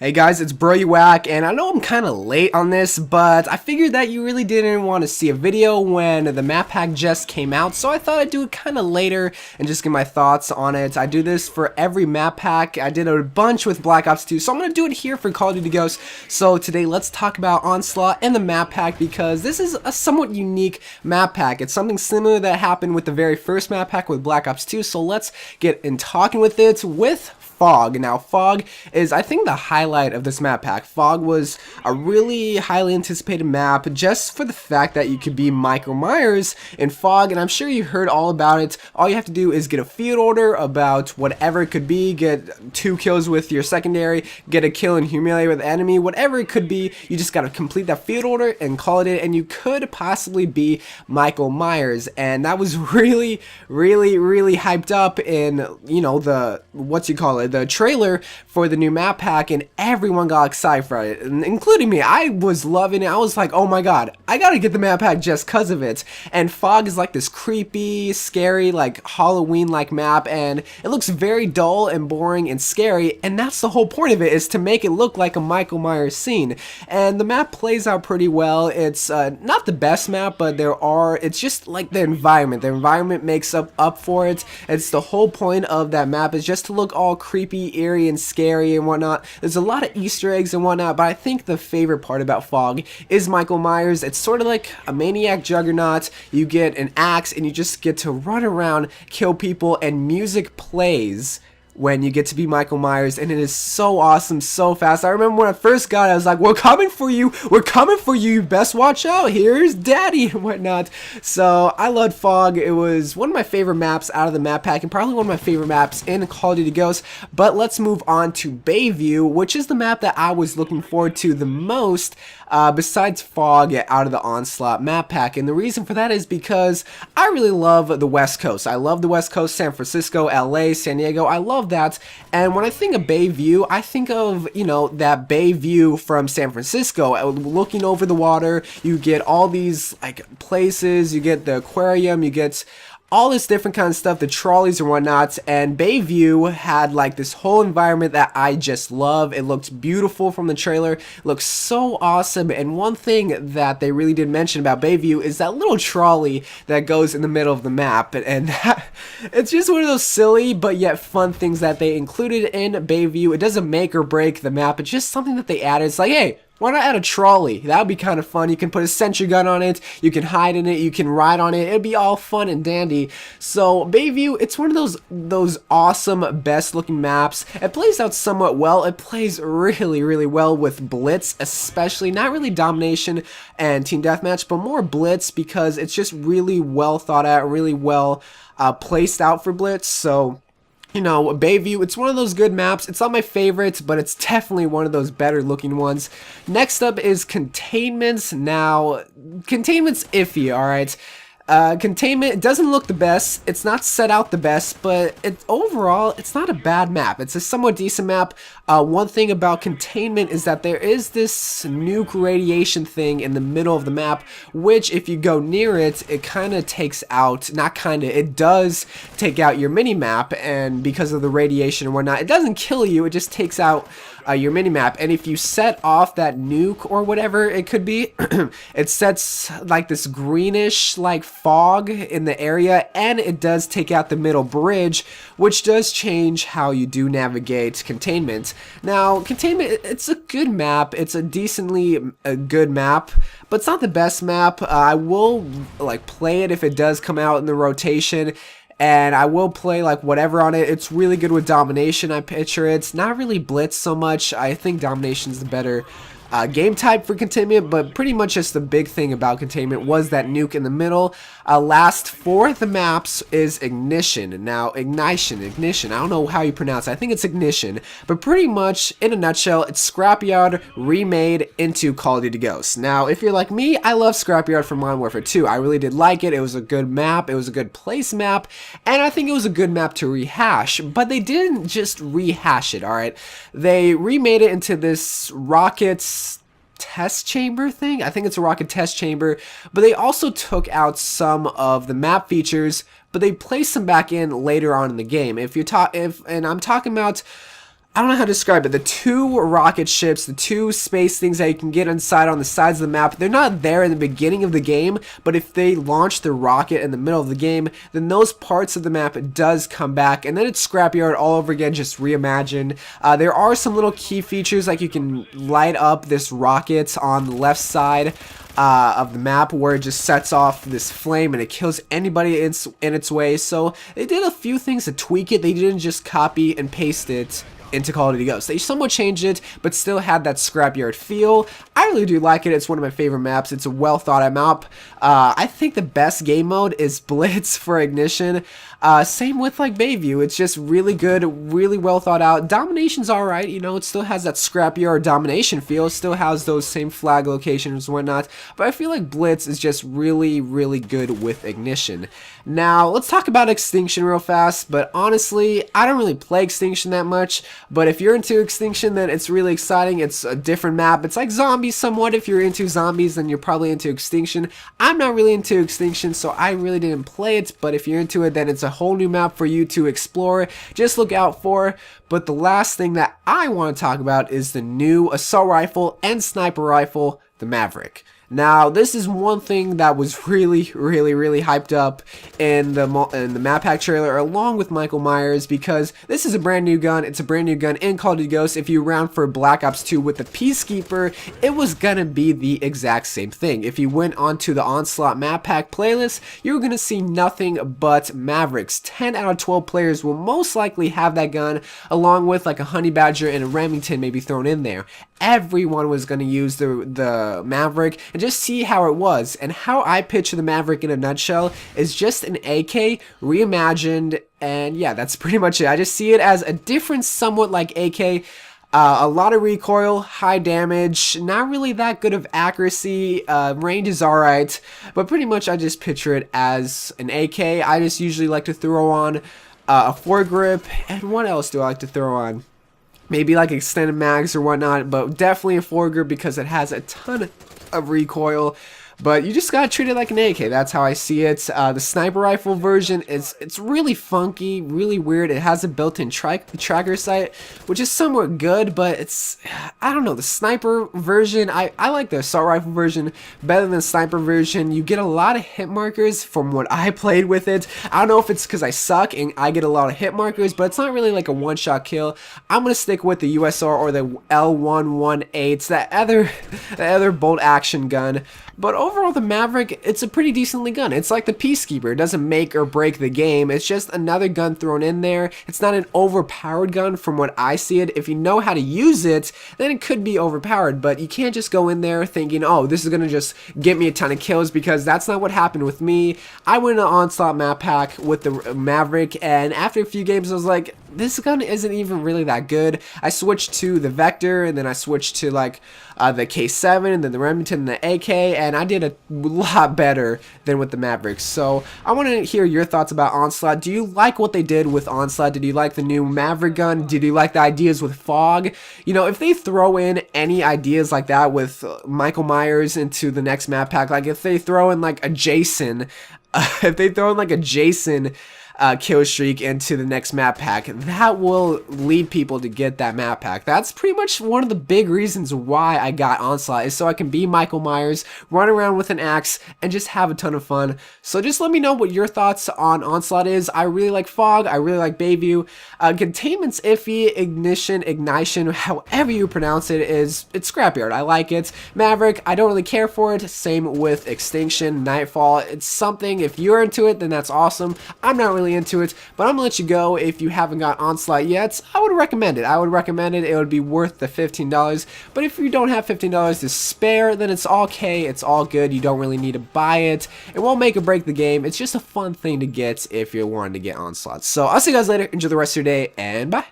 Hey guys, it's WACK, and I know I'm kind of late on this, but I figured that you really didn't want to see a video when the map pack just came out, so I thought I'd do it kind of later and just give my thoughts on it. I do this for every map pack. I did a bunch with Black Ops 2, so I'm going to do it here for Call of Duty Ghosts. So today, let's talk about Onslaught and the map pack, because this is a somewhat unique map pack. It's something similar that happened with the very first map pack with Black Ops 2, so let's get in talking with it with Fog. Now, Fog is, I think, the highlight of this map pack. Fog was a really highly anticipated map just for the fact that you could be Michael Myers in Fog, and I'm sure you heard all about it. All you have to do is get a field order about whatever it could be, get 2 kills with your secondary, get a kill and humiliate with the enemy, whatever it could be. You just gotta complete that field order and call it in, and you could possibly be Michael Myers. And that was really hyped up in, you know, the, the trailer for the new map pack, and everyone got excited for it, including me. I was loving it. I was like, oh my god, I gotta get the map pack just cause of it. And Fog is like this creepy, scary, like Halloween-like map, and it looks very dull and boring and scary, and that's the whole point of it, is to make it look like a Michael Myers scene. And the map plays out pretty well. It's not the best map, but it's just like the environment makes up for it. It's the whole point of that map, is just to look all creepy, eerie, and scary and whatnot. There's a lot of Easter eggs and whatnot, but I think the favorite part about Fog is Michael Myers. It's sort of like a maniac juggernaut. You get an axe and you just get to run around, kill people, and music plays when you get to be Michael Myers, and it is so awesome, so fast. I remember when I first got it, I was like, we're coming for you, you best watch out, here's daddy, and whatnot. So I loved Fog. It was one of my favorite maps out of the map pack, and probably one of my favorite maps in Call of Duty Ghosts. But let's move on to BayView, which is the map that I was looking forward to the most, besides Fog, out of the Onslaught map pack. And the reason for that is because I really love the West Coast. I love the West Coast, San Francisco, LA, San Diego. I love that. And when I think of BayView, I think of, you know, that BayView from San Francisco, looking over the water. You get all these like places, you get the aquarium, you get all this different kind of stuff, the trolleys and whatnot. And BayView had like this whole environment that I just love. It looked beautiful from the trailer, it looks so awesome. And one thing that they really did mention about BayView is that little trolley that goes in the middle of the map, and it's just one of those silly but yet fun things that they included in BayView. It doesn't make or break the map, it's just something that they added. It's like, hey, why not add a trolley? That would be kind of fun. You can put a sentry gun on it, you can hide in it, you can ride on it. It'd be all fun and dandy. So BayView, it's one of those awesome, best looking maps. It plays out somewhat well. It plays really well with Blitz, especially. Not really Domination and Team Deathmatch, but more Blitz, because it's just really well thought out, really well placed out for Blitz. So, you know, BayView, it's one of those good maps. It's not my favorite, but it's definitely one of those better looking ones. Next up is Containment. Now, Containment's iffy, alright? Containment, it doesn't look the best, it's not set out the best, but overall, it's not a bad map. It's a somewhat decent map. One thing about Containment is that there is this nuke radiation thing in the middle of the map, which if you go near it, it kind of takes out, it does take out your mini-map, and because of the radiation and whatnot, it doesn't kill you, it just takes out your mini-map. And if you set off that nuke or whatever it could be, it sets like this greenish like fog in the area, and it does take out the middle bridge, which does change how you do navigate Containment. Now, Containment, it's a good map, it's a decently good map, but it's not the best map. I will like play it if it does come out in the rotation, and I will play like whatever on it. It's really good with Domination, I picture it. It's not really Blitz so much. I think Domination's the better game type for Containment, but pretty much just the big thing about Containment was that nuke in the middle. Last for the maps is Ignition. Now, Ignition, I don't know how you pronounce it. I think it's Ignition, but pretty much in a nutshell, it's Scrapyard remade into Call of Duty Ghosts. Now, if you're like me, I love Scrapyard from Modern Warfare 2. I really did like it. It was a good map, it was a good place map, and I think it was a good map to rehash. But they didn't just rehash it, alright? They remade it into this rockets test chamber thing. I think it's a rocket test chamber, but they also took out some of the map features, but they placed them back in later on in the game. And I'm talking about I don't know how to describe it. The two rocket ships, the two space things that you can get inside on the sides of the map, they're not there in the beginning of the game, but if they launch the rocket in the middle of the game, then those parts of the map does come back, and then it's scrapyard all over again, just reimagined. There are some little key features, like you can light up this rocket on the left side of the map where it just sets off this flame and it kills anybody in its way. So they did a few things to tweak it. They didn't just copy and paste it into Call of Duty Ghosts. They somewhat changed it, but still had that scrapyard feel. I really do like it. It's one of my favorite maps. It's a well thought out map. I think the best game mode is Blitz for Ignition. Same with like BayView. It's just really good, really well thought out. Domination's alright, you know, it still has that scrapyard domination feel. It still has those same flag locations and whatnot. But I feel like Blitz is just really, really good with Ignition. Now, let's talk about Extinction real fast, but honestly, I don't really play Extinction that much. But if you're into Extinction, then it's really exciting. It's a different map. It's like zombies somewhat. If you're into zombies, then you're probably into Extinction. I'm not really into Extinction, so I really didn't play it. But if you're into it, then it's a whole new map for you to explore. Just look out for. But the last thing that I want to talk about is the new assault rifle and sniper rifle, the Maverick. Now, this is one thing that was really hyped up in the map pack trailer along with Michael Myers, because this is a brand new gun. It's a brand new gun in Call of Duty Ghosts. If you ran for Black Ops 2 with the Peacekeeper, it was gonna be the exact same thing. If you went onto the Onslaught map pack playlist, you were gonna see nothing but Mavericks. 10 out of 12 players will most likely have that gun, along with like a Honey Badger and a Remington maybe thrown in there. Everyone was going to use the Maverick, and just see how it was. And how I picture the Maverick in a nutshell is just an AK reimagined, and yeah, that's pretty much it. I just see it as a different, somewhat like AK. A lot of recoil, high damage, not really that good of accuracy, range is alright, but pretty much I just picture it as an AK. I just usually like to throw on a foregrip, and what else do I like to throw on? Maybe like extended mags or whatnot, but definitely a foregrip because it has a ton of recoil. But you just gotta treat it like an AK. That's how I see it. The sniper rifle version it's really funky, really weird. It has a built-in tracker sight, which is somewhat good, but it's, I don't know, the sniper version, I like the assault rifle version better than the sniper version. You get a lot of hit markers from what I played with it. I don't know if it's because I suck and I get a lot of hit markers, but it's not really like a one-shot kill. I'm gonna stick with the USR or the L118, that other bolt action gun. But overall, the Maverick, it's a pretty decently gun. It's like the Peacekeeper. It doesn't make or break the game. It's just another gun thrown in there. It's not an overpowered gun from what I see it. If you know how to use it, then it could be overpowered. But you can't just go in there thinking, oh, this is going to just get me a ton of kills, because that's not what happened with me. I went in an Onslaught map pack with the Maverick, and after a few games, I was like, this gun isn't even really that good. I switched to the Vector, and then I switched to like the K7, and then the Remington and the AK, and I did a lot better than with the Mavericks. So I want to hear your thoughts about Onslaught. Do you like what they did with Onslaught? Did you like the new Maverick gun? Did you like the ideas with Fog? You know, if they throw in any ideas like that with Michael Myers into the next map pack, like if they throw in like a Jason, if they throw in like a Jason kill streak into the next map pack, that will lead people to get that map pack. That's pretty much one of the big reasons why I got Onslaught, is so I can be Michael Myers, run around with an axe, and just have a ton of fun. So just let me know what your thoughts on Onslaught is. I really like Fog, I really like BayView. Containment's iffy, Ignition, however you pronounce it, it's scrapyard. I like it. Maverick, I don't really care for it. Same with Extinction, Nightfall. It's something, if you're into it, then that's awesome. I'm not really into it, but I'm gonna let you go. If you haven't got Onslaught yet, I would recommend it. It would be worth the $15. But if you don't have $15 to spare, then it's okay. It's all good. You don't really need to buy it. It won't make or break the game. It's just a fun thing to get if you're wanting to get Onslaught. So I'll see you guys later. Enjoy the rest of your day, and bye.